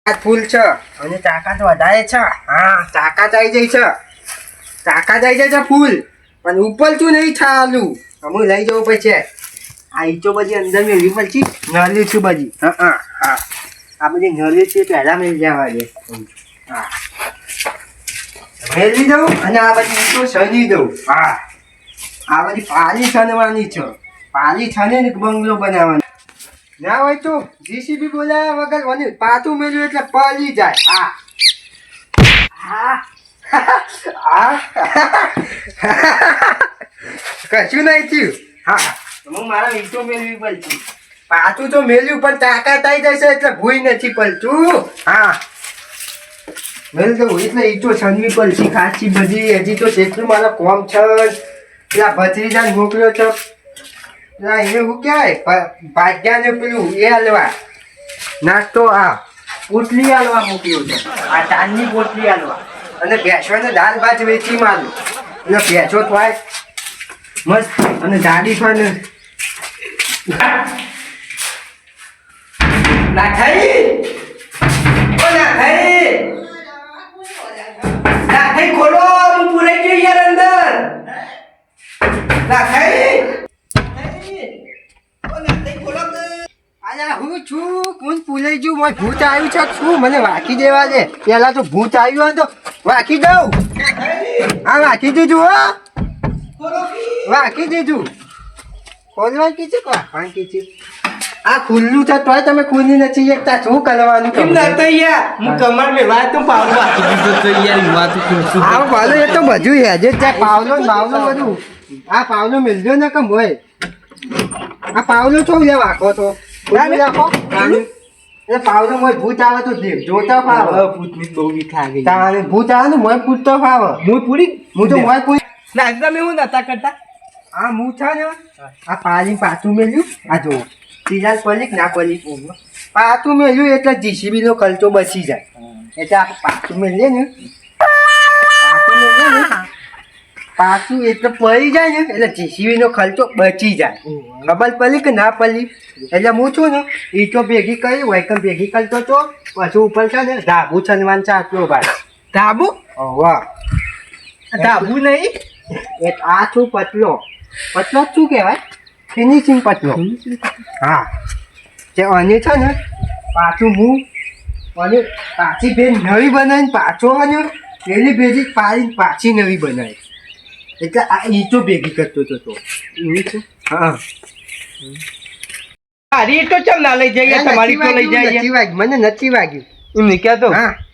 આ ફૂલ છે અને તાકાત વધારે છે. હા, તાકાત આવી જાય છે. તાકાત આવી જાય છે ફૂલ. પણ ઉપલતું નહીં ચાલુ. અમુક લઈ જવું પડશે. આ ઈચો બધી અંદર મેળવી પછી નળ્યું છું બધી. હા. આ બધી નળ્યું છે પહેલા મેળવી જવા દે. હા, મેળવી દઉં અને આ બધી ઈચો સણી દઉં. હા, આ બધી પાલી છનવાની છે. પાલી છને ને બંગલો બનાવવાનો. ના હોય તો જીસીબી બોલાયા વગર મને પાછું મેળવ્યું એટલે પલી જાય. કશું નહીં થયું. હા, હું મારા ઈટો મેળવી પડતી. પાછું તો મેળવ્યું પણ તાકાત આવી જશે એટલે ભૂઈ નથી પડતું. હા, મેળ દઉં એટલે ઈટો છનવી પડશે ખાસી બધી. હજી તો જેટલું મારા કોમ છે. પેલા ભત્રીજાને મોકલ્યો છે. પેલા એને શું કહેવાય ભાગ્યાને પેલું એ હાલવા નાસ્તો આ પોટલી હાલવા મોકલ્યો છે. આ ટાણની પોટલી હાલવા અને ભેંસોને દાળ ભાત વેચી મારું અને ભેંસો થાય મસ્ત અને દાડી થાય ના થઈ ખોલો હું પુરાઈ ગયો યાર અંદર ના થઈ હું છું કોણ પુલાઈ ગયું મને ભૂત આવ્યું છે શું મને વાંકી દેવા દે પેલા તો ભૂત આવ્યું હોય તો વાંકી દઉં હા વાંકી દીધું હો વાંકી દીધું ખોલવા કીધું વાંકી કીધું આ ખુલ્લું છે તોય તમે ખુલ્લી નથી એકતા શું કરવાનું હું કમર મેં વાત પાવલો વાંકી દીધો તો યાર વાત હા પાવલો એ તો બધું હેજે ત્યાં પાવલો બાવલો બધું આ પાવલો મિલજો ને કમ હોય આ પાવલો છો લે વાંકો તો પાવલો મોય ભૂત આવે તો જોતા ફાવે ભૂતની બહુ બીક લાગે તારે ભૂત આવે ને મોય પૂછતો ફાવે હું તો મોય પૂરી ના તમે હું નતા કરતા આ હું છે ને આ પાલી પાછું મેલ્યું આ જો તિરાલ પલીક ના પલીક પાછું મેલ્યું એટલે જીસીબી નો ખર્ચો બચી જાય એટલે આપણે પાછું મેલીએ ને પાછું એટલે પડી જાય ને એટલે જીસીબી નો ખર્ચો બચી જાય ખબર પડી કે ના પડી એટલે હું છું ને ઈટો ભેગી કરી વૈકમ ભેગી કરતો તો પછી ઉપર છે ને ધાબુ છનવાન છે આટલો ભાઈ ધાબુ વાહ ધાબુ નહીં આ છું પતલો શું કહેવાય ફિનિશિંગ પતલો હા તે અને છે ને પાછું હું અને પાછી ભેજ નવી બનાવીને પાછો અને પેલી ભેજી પાડીને પાછી નવી બનાવી એટલે આ ઈટો ભેગી કરતો હતો એવું છે હા મારી ઈટો ચમ ના લઈ જઈએ તમારી ઈટો લઈ જાય મને નથી વાગ્યું એમ નહીં કહેતો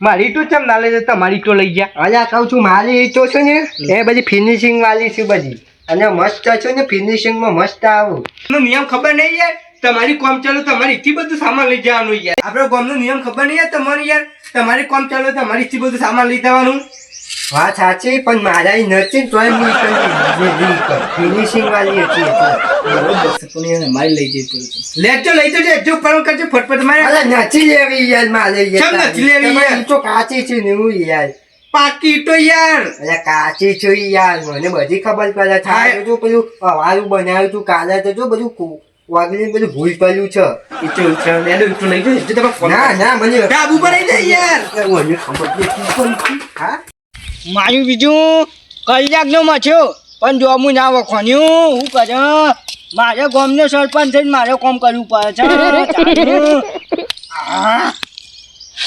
મારી ઈટો ચમ ના લઈ જાય તમારી ઈટો લઈ ગયા અલ્યા કહું છું મારી ઈટો છે ને એ બધી ફિનિશિંગ વાળી છે બધી અને મસ્ત છે ને ફિનિશિંગમાં મસ્ત આવું નિયમ ખબર નહીં યાર તમારી કોમ ચાલો તમારી એટલી બધું સામાન લઈ જવાનું યાર આપણો કોમનો નિયમ ખબર નહીં યાર તમારે યાર તમારી કોમ ચાલો તમારી એટલી બધું સામાન લઈ જવાનું વાત સાચી પણ મારા નથી તોય હું ફિનિશિંગ વાળી હતી મારી લઈ જઈ લેજો લઈ જજો જો પણ કરજો ફટફટ મારે નથી લેવી યાર મારે કેમ નથી લેવી યાર તો કાચી છે ને હું યાર પાકી તો યાર અરે કાચી છો યાર મને બધી ખબર પડે થાય તો પેલું વાળું બનાવ્યું તું કાલે તો જો બધું વાગલી બધું ભૂલ પડ્યું છે ઈટો છે લેડો ઈટો લઈ જજો તમે ના મને ડાબુ પર આવી જાય યાર મને ખબર નથી હા મારું બીજું કલાક નો મચ્યો પણ જો હું ના વખોન્યું હું કરે મારે ગામનો સરપંચ થઈને મારે કામ કરવું પડે છે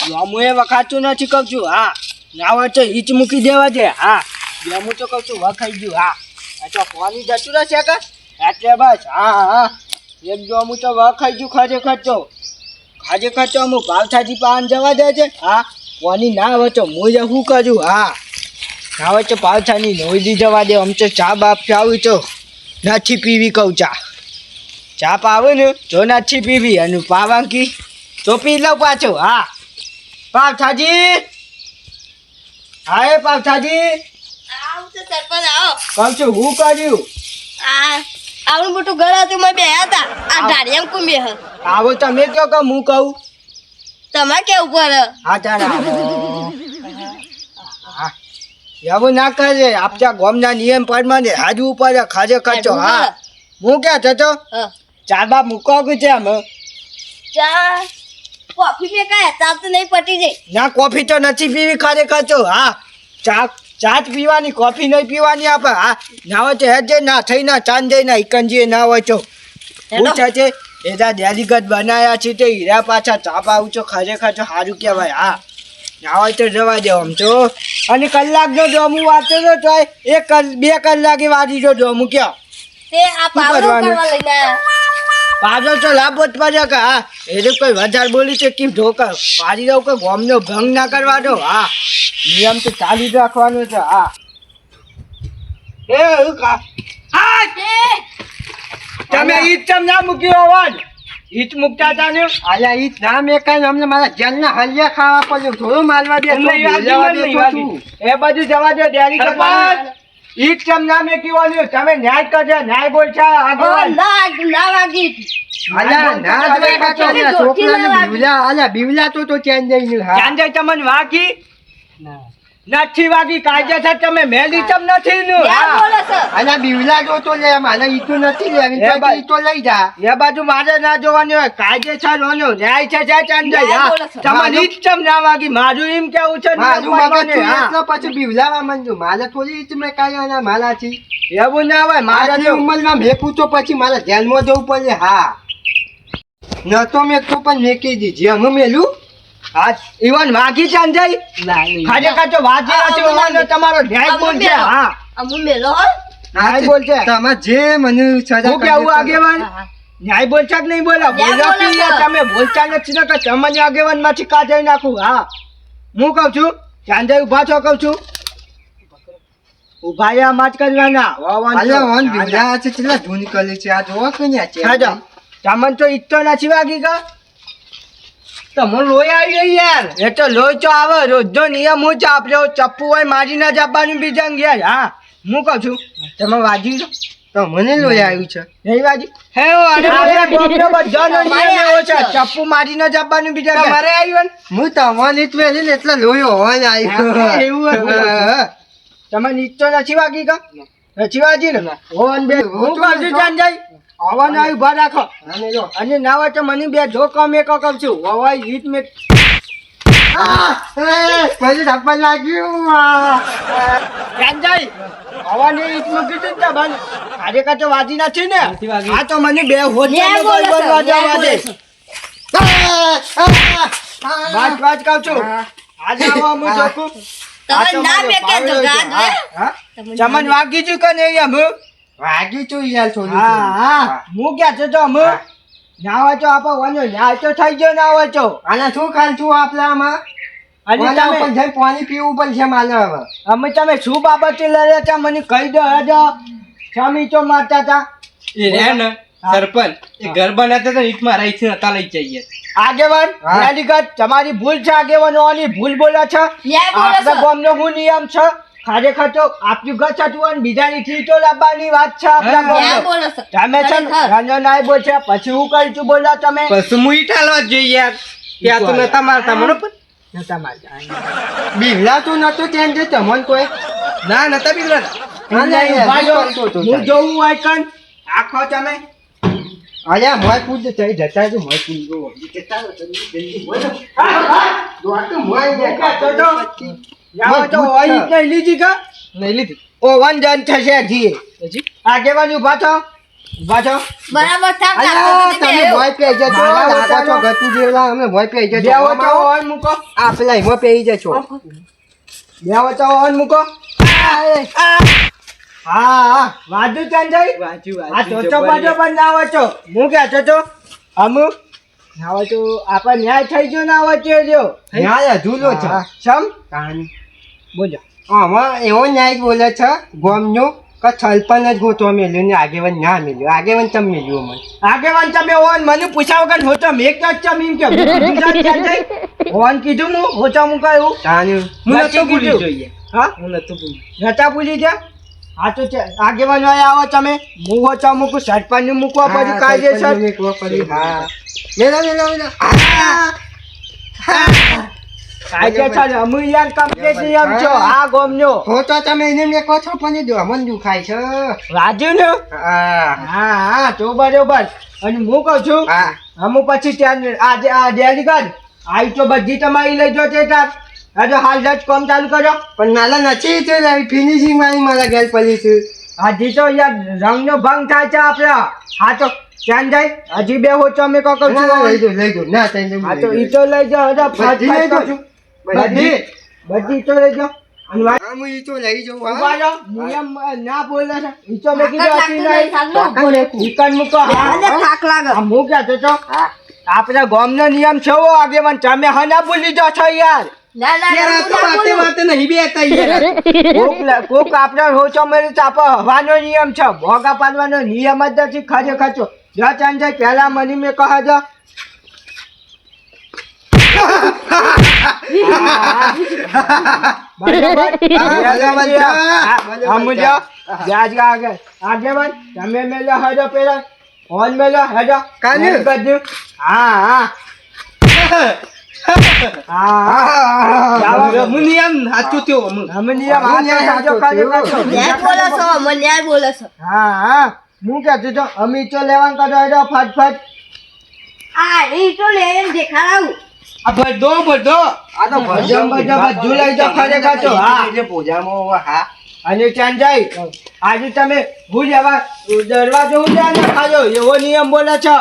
હું એ વખાતું નથી કહું છું હા ના હોય તો ઈચ મૂકી દેવા દે હા હું તો કહું છું વખાઈ ગયું હા તો કોની જતું રહેશે કે એટલે બસ હા એક જો હું તો વખાઈ ગયું ખરેખર તો અમુક ભાવથાજી પાન જવા દે છે હા કોની ના હોય તો હું શું કરું હા હવે તો પાવછાની નોંધી જવા દે આમ તો ચા બાપ ચાવું તો નથી પીવી કહું ચા પાવે ને તો નથી પીવી અને પાવાંકી તો પી લઉં પાછો હા પાવછાજી હા એ પાવછાજી કહું છું હું કર્યું આવડું મોટું ઘર હતું મેં બે હતા આ ઢાળિયા કોણ બે આવો તમે કહો કે હું કહું તમારે કેવું પડે હા ચાલ એવું ના કરે આપણા ગામના નિયમ પ્રમાણે હાજુ ઉપર ખાજે ખર્ચો હા હું ક્યાં થતો ચા બાપ મૂકો કે છે અમે ચા કોફી મેં કાંઈ તાપ તો નહીં પટી જાય. ના કોફી તો નથી પીવી ખરેખર તો હા ચા ચા જ પીવાની કોફી નહીં પીવાની આપણે હા ના હોય તો હેજે ના થઈ ના ચાંદ જઈ ના ઇકંજી ના હોય તો પૂછે છે એના ડેલીગત બનાયા છે તે હીરા પાછા ચા પાવું છો ખરેખર તો સારું કહેવાય હા ના હોય તો જવા દો આમ તો અને કલાકનો જોમું વાંચો તો તોય 2 કલાકે વાંચી જો જોમું ક્યાં તે આ પાવડો કરવાનું? કરવા લઈને આયા. પાછો તો લાભો જ પડે કે હા એટલે કોઈ વધારે બોલી છે કેમ ઢોકા પાડી દઉં કે ગોમનો ભંગ ના કરવા દો હા નિયમ તો ચાલુ જ રાખવાનો છે હા તમે ઈજ ચમ ના મૂક્યો અવાજ ઈજ મૂકતા હતા ને આયા ઈ નામ એકાને અમને મારા જેલના હલિયા ખાવા પડ્યું થોડું મારવા દે એ બધું જવા દો ડેરી કપાસ ઈજ ચમ ના મૂક્યો તમે ન્યાય કરજો ન્યાય બોલ છે હવે આગળ ના વાગી. આયા ના જ વાગ્યા તો આયા છોકરાને બીવલા તો ચેન્જ જઈને હા ચાંદે તમને વાગી નથી વાગી કાયદેસર તમે મેલી ચમ નથી નું ક્યાં બોલે છે? આના બીવલા જો તો લે મારે ઈટું નથી લેવી એ તો ભાઈ. ઈટો લઈ જા એ બાજુ મારે ના જોવાની હોય કાયદેસર હોનો ન્યાય છે ચાંદે ન્યાય હા બોલે છે. તમને ઈજ ચમ ના વાગી મારું એમ કેવું છે મારું નિયમ મગજ પાડવાનું, તું હા. એટલો પછી બીવલાવા મંજુ મારે થોડી ઈટ મેં કાંઈ આના મારાથી એવું ના હોય મારે મારા જો ઉંમરમાં મેકું તો પછી મારે જેલમાં જવું પડે હા ન તો મેકતો પણ મેકી દીધી અમે મેલું હા ઈવન વાગી ચાંદે ખરેખર તો વાજી નથી હોવાનો તમારો ન્યાય બોલ છે હા અમુ મેલો હો. ન્યાય બોલ છે તમે જે મને સજા હું કેવું આગેવાન ન્યાય બોલતા કે નહીં બોલા ન્યાય બોલા બોલે કે છે. તમે બોલતા નથી ને કે તમને આગેવાન માંથી કાઢી નાખું હા હું કહું છું ચાંદે ઉભા છો કહું છું ઉભા યા માત કરવાના વાવાન છો. અલ્યા ઓન બીવલા છે કેટલા ધૂન કરે છે આ જોવો કે ન્યા છે ખાજો તમને તો ઈચ્છો નથી વાગી કા તમને લોહી આવી ગઈ યાર એ તો લોહી તો આવે રોજનો નિયમ હું જ આપણે ચપ્પુ હોય મારી ના જવાનું બીજા ઘેર હા હું કહું છું તમે વાજી લો તો મને લોહી આવ્યું છે નહીં વાજી હે આપણે બોમ્બે બધાનો નિયમ એવો છે ચપ્પુ મારી ના જવાનું બીજા ઘેર તમારે આવ્યું હું તમારી જ વેલી ને એટલે લોહી હોવાને આવ્યું એવું હતું. તમે નીચો નથી વાગી કા નથી વાજી ને ઓન બે હું બાજુ જાન જાય આવા ના ઉભા રાખો અને જો અને ના હોય તો મને બે ધોકા મેં કહું છું હવા ઈટ મેં પછી ધપ્પા લાગ્યું જાન જાય હવા ને ઈટ મેં કીધું ને બન આજે કાચો વાજી નથી ને આ તો મને બે હોત ન્યાય બોલે છે, ન્યાય બોલે છે. વાત કહું છું આજે આવા હું જોખું તમે ના મેકે તો ગાદ હે. ચમન વાગી છું કે નહીં અમે વાગી છું યાર થોડું હા હા હું ક્યાં છે તો અમે ના હોય તો આપો વનો ન્યાય તો થઈ ગયો ના હોય તો આને શું ખાન છું આપણામાં અને આના તમે ઉપર જઈને પાણી પીવું પડશે મારે હવે અમે તમે શું બાબતે લડ્યા હતા મને કહી દો હજો સ્વામી તો મારતા હતા એ રે ને સરપંચ એ ઘર બનાવતા તો ઈટ મારા ઈથી નતા લઈ જઈએ આગેવાન હા. ન્યાયાધિકાર તમારી ભૂલ છે આગેવાન ઓની ભૂલ બોલે છે ન્યાય બોલે આપણા છે. ગામનો શું નિયમ છે ખરેખર તો આપણું ઘર છતું અને બીજાની થી તો લાવવાની વાત છે આપણા ન્યાય ગામનો બોલે છે. તમે છે ને ખરેખર. રાનો નાય બોલ છે પછી હું કરી તું બોલા તમે પછી હું ઈટ હાલવા જ જોઈએ યાર ત્યાં તો નતા મારતા મને પણ નતા મારતા. બીવલા તું નતો ત્યાં જે તમને કોઈ ના નતા બીગડા ના, ના, યાર, ઉભા શું રહો. કરતો હતો હું તારે? જોઉં હોય કણ આખો તમે અલ્યા મોય પૂછ થઈ જતા જો મોય પૂછ જો જતા રહો તમે જલ્દી બોલો દોડતો મોય ને જાઓ તો હોય જ નહીં લીધી કા નહીં લીધી ઓ વન જન થશે જી હજી આગેવાન ઉભા છો ઉભા છો બરાબર થાક અલ્યા લાગતો તમે નથી મોય પે જજો મારા લાગા છો વતાનો. ગતુ જેવલા અમે મોય પે જજો બેવો તો ઓન મૂકો આપલા એમાં પેઈ જજો બેવો તો ઓન મૂકો હા વાજુ ચાંજાઈ વાંચી આ ચોચો બાજો પણ ના વચો હું ક્યાં છો અમુ ના વચો આપણ ન્યાય થઈ ગયો ના વચ્ચે જો ન્યાય અધૂરો છે હા, સમ કહાની બોલો આમાં એવો ન્યાય બોલે છે ગોમનો કે છલપન જ ગોતો મેલ્યું ને આગેવન ના મેલ્યું આગેવન ચમ મેલ્યું મને આગેવાન તમે ઓન મને પૂછ્યા વગર હોતો મેં ક્યાં ચમ એમ કે ઓન કીધું હું હોતો હું કહ્યું તાનું હું નથી નતો ભૂલી કીધું. જોઈએ હા હું નતો ભૂલી નતા ભૂલી ગયા હા તો આગેવાન વાળા આવો તમે હું હોતો મૂકું સરપંચ નું મૂકવા પડ્યું કાયદેસર હા મેલા મેલા મેલા કાયદેસર અમે યાર કમ્પ્લીટ નિયમ છો આ ગોમનો હો તો તમે એને મેં કહો છો પણ જો અમન દુખાય છે રાજુ ને હા હા તો બરોબર અને હું કહું છું હા અમુ પછી ત્યાં આજે આ ડેલી કર આઈ તો બધી તમારી લઈ જો તે તાર હજુ હાલ જ કામ ચાલુ કરો પણ મારા નથી તો ફિનિશિંગ વાળી મારા ઘેર પડી છે હજી તો યાર રંગનો ભંગ થાય છે આપણે હા તો ક્યાં જાય હજી બે હોચો અમે કહું છું લઈ દો ના તઈ હા તો ઈ તો લઈ જાઓ હજા બધી લઈ દો. બધી તો લઈ જાઓ અને વાત હું ઈ તો લઈ જાઉં ઉભા રહો. નિયમ ના બોલે છે ઈ તો મેં કીધું હતી નહીં થાક ઈકન મૂકો હા લાગે આ હું કહેતો તો આપણા ગામનો નિયમ છે હો આગેવાન તમે હના ભૂલી જાઓ છો યાર ના ના યાર આ તો વાતે વાતે નહીં બેતા યાર કોક આપણા હોચો મેળે ચાપો હવાનો નિયમ છે ભોગા પાડવાનો નિયમ જ નથી ખરેખર છો જો ચાંદ પહેલા મને મેં કહા જો આગેવાન તમે મેલો હેડો પેલા ફોન મેલો હેડો કાને? બધું હા મુનિયમ હાચું થયો અમુ અમે નિયમ હાચો ખરેખર છો. ન્યાય બોલો છો મને ન્યાય બોલો છો હા હું કહેતો તો અમે તો લેવાનું કરો હેડો ફટફટ આ ઈ તો લઈને દેખાડાવું આ બધો આ તો ભજન બધું લઈ જાઓ ખરેખર છો. હા પોજામાં હા અને ત્યાં જાય આજે તમે હું જવા દરવાજો હું ત્યાં ખાજો એવો નિયમ બોલે છો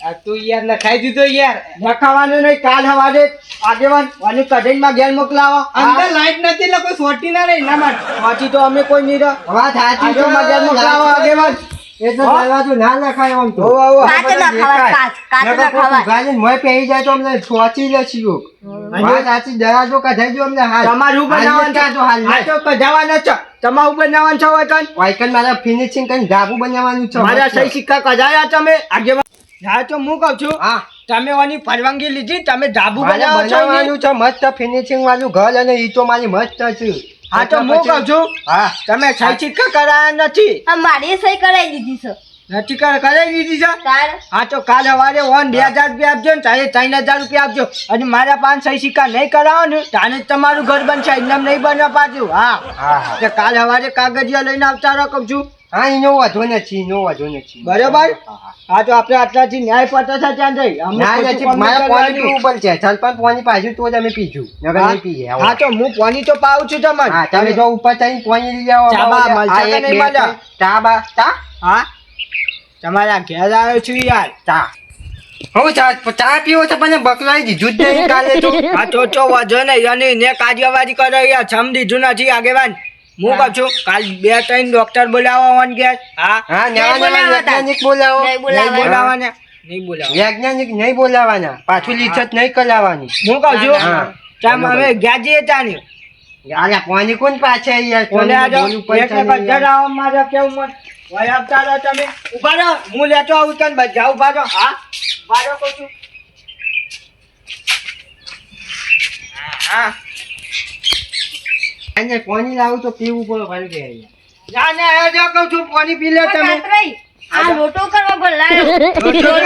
આ તું યાર નખાઈ દીધો યાર લખાવાનું નહીં કાલ સવારે આગેવાન અને કઢીમાં ઘેર મોકલાવો અંદર લાઈટ નથી એટલે કોઈ સોટી ના રહી ના માટે પછી તો અમે કોઈ નહીં રહો વાત સાચી છે આગેવાન ઘેર મોકલાવો આગેવાન એ તો દરવાજો ના નખાય આમ તો હોવ હોવ કાચ ના ખાવા કાચ ના ખાવા ગાડીને મોય પહેરી જાય તો અમને સોચી લે છીએ વાત સાચી દરવાજો કઢાઈ જો અમને હાલ તમારું બનાવવાનું છે તો હાલ આ તો કઢાવવાનું છે તમારું બનાવવાનું છે વતન વાયકન મારા ફિનિશિંગ કરીને ધાબુ બનાવવાનું છે મારા સહી સિક્કા કઢાયા તમે આગેવાન હા તો હું કહું છું હા તમે ઓની પરવાનગી લીધી તમે ધાબુ મારે બનાવો છો ને? બનાવવાનું છે મસ્ત ફિનિશિંગ વાળું ઘર અને ઈ તો મારી મસ્ત છે હા તો હું કહું છું હા તમે સહી સિક્કા કરાયા નથી આ મારી સહી કરાવી દીધી છે નથી કરાવી દીધી છે તાર હા તો કાલ સવારે ઓન 2000 રૂપિયા આપજો ને તારે 3000 રૂપિયા આપજો અને મારા 5 સહી સિક્કા નહીં કરાવો ને તાને જ તમારું ઘર બનશે એમ નહીં બનવા પાછું હા હા હા એટલે કાલ સવારે કાગળિયા લઈને આવતા રહો કહું છું હા એનો વાંધો નથી એનો વાંધો નથી બરાબર હા તો આપણે આટલાથી ન્યાય પતો છે ત્યાં જઈ અમને ના ખોટું નથી કામ મારા નહીં પાણી કરવાનું. પીવું પડશે સરપંચ પાણી પાછું તો જ અમે પીજું નગર નહીં પીએ આવો. હા તો હું પાણી તો પાઉં છું તમને હા તમે જો ઉપર થઈને પાણી લઈ આવો ચાબા આ મળશે કે એક નહીં બે મળે? ચાબા ચા હા તમારા ઘેર આવ્યો છું યાર ચા હું ચા પીવો તો મને બકલાઈ દીધું જ નહીં કાલે તો આ તો વાંધો નહીં અને ને કાર્યવાહી કરો યાર છમ દીધું નથી આગેવાન હું કહું છું કાલ 2-3 ડોક્ટર બોલાવો ઓન ઘેર હા હા નવા નવા બોલાવતા. વૈજ્ઞાનિક બોલાવો નહીં બોલાવતા. બોલાવાને નહીં બોલાવો વૈજ્ઞાનિક નહીં બોલાવાના પાછું લિખત નહીં કરાવવાની હું કહું છું હા. ચામ અમે ગયા જઈએ તાની અરે પાણી કોણ પાછે યાર કોને આજો બોલું પણ એક તમે યાર. જરા મારે કેવું મત વય આપતા રહો તમે ઉભા રહો હું લેતો આવું તને બધા ઉભા રહો હા ઉભા રહો કહું છું હા અને પાણી લાવું તો પીવું પડે ભાઈ કે યાર. ના ના એ જો કહું છું પાણી પી લે તમે કાતરાઈ, આ લોટો કરવા બોલાયો અરે ડોલ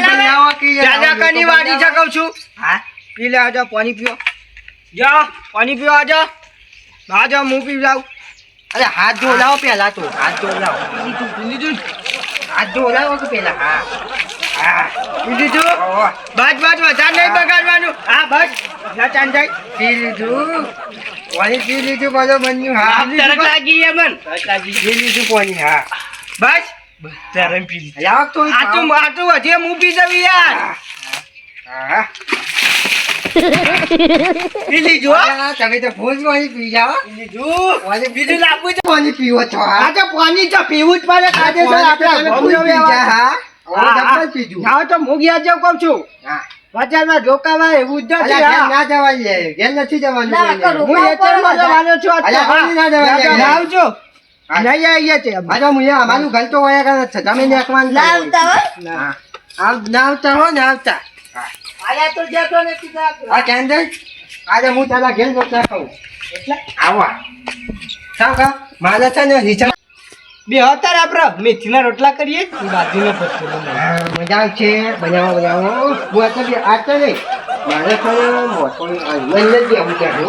બનાવો કે યાર. દાદાકાની વાડી છે કહું છું હા પી લે આજો પાણી પીઓ જા પાણી પીઓ આજો આજો હું પી લાવું અરે હાથ ધોલાવો પેલા તો હાથ ધોલાવો હાથ ધોલાવો કે પેલા હા હા પી લીધું ઓહો. બસ બસ વધારે નહીં બગાડવાનું હા બસ ના ચાંદ જાય પી લીધું પાણી પી લીધું બધું બન્યું હા તરક લાગી યાર મન પી લીધું પાણી હા બસ તરમ પી લાવો તો આ તો વધે હું પી જવી યાર હા પી લીધું હો? હા, તમે તો ફૂલ પાણી પી જાઓ પી લીધું પાણી બીજું લાવવું છે પાણી પીવો છો હા આ તો પાણી તો પીવું જ પડે કાયદેસર આપણે ફૂલ ઘઉંનો પી વ્યવહાર. જા હા હવે હા, ડબલ પીજું ના તો હું ગયા જાઉં કહું છું હા બજારમાં રોકાવા એવું જ નથી અલ્યા, ઘેર હા. ના જવાય લે ઘેર નથી જવાનું ના, કોઈને. કરું. હું એચરમાં જવાનો છું આજ તો. અલ્યા, હા. કોઈને ના જવાય લે. ના આવજો હા. નહીં આવીએ છે આ તો મુયા અમારું ઘર તો વયા કરે છે તમે નેકવાનું ના આવતા હો હા ના આવતા હો ને આવતા આયા તો જતો નથી જાતો. આ કેન્દ્ર આજે હું તારા ઘેર રોટલા ખાઉં એટલે આવા સાવ કા મારે છે ને રિચાર્જ બે હતા આપણે મેથીના રોટલા કરીએ બાજરીનો પત્તો બનાવીએ. મજા આવશે બનાવો હું આ તો બી આ તો નહીં મારે ખરે મોટો મને જ આવું ક્યાં